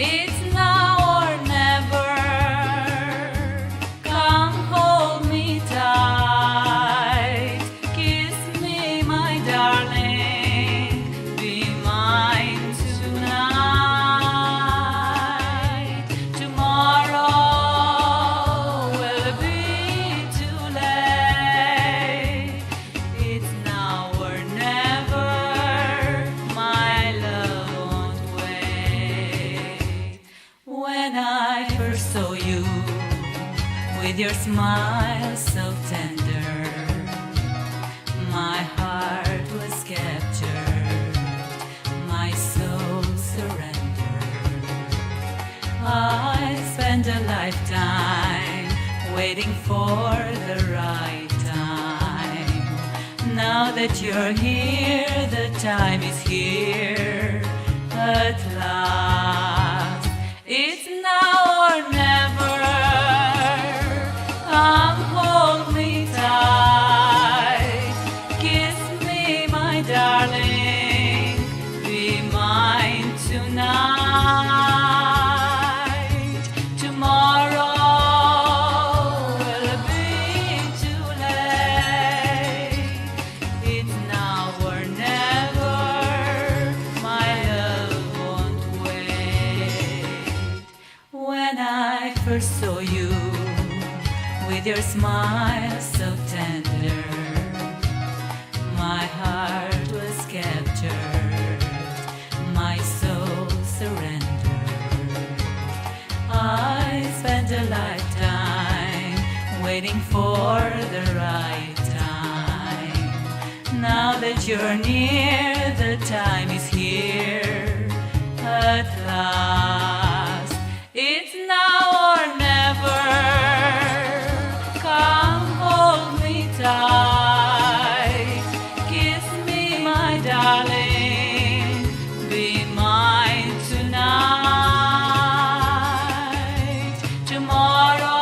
It's now or never. Come hold me tight. Kiss me, my darling. Be mine tonight. Tomorrow will be too late. It's now or never. My love won't wait. When I first saw you, with your smile so tender, my heart was captured, my soul surrendered. I spent a lifetime waiting for the right time. Now that you're here, the time is here at last. It's now or never. Come hold me tight. Kiss me, my darling. Be mine tonight. Tomorrow will be too late. It's now or never. My love won't wait. When I first saw you, with your smile so tender, my heart was captured, my soul surrendered. I spent a lifetime waiting for the right time. Now that you're near, the time is here at last. It's now or never. Come hold me tight. Kiss me, my darling. Be mine tonight. Tomorrow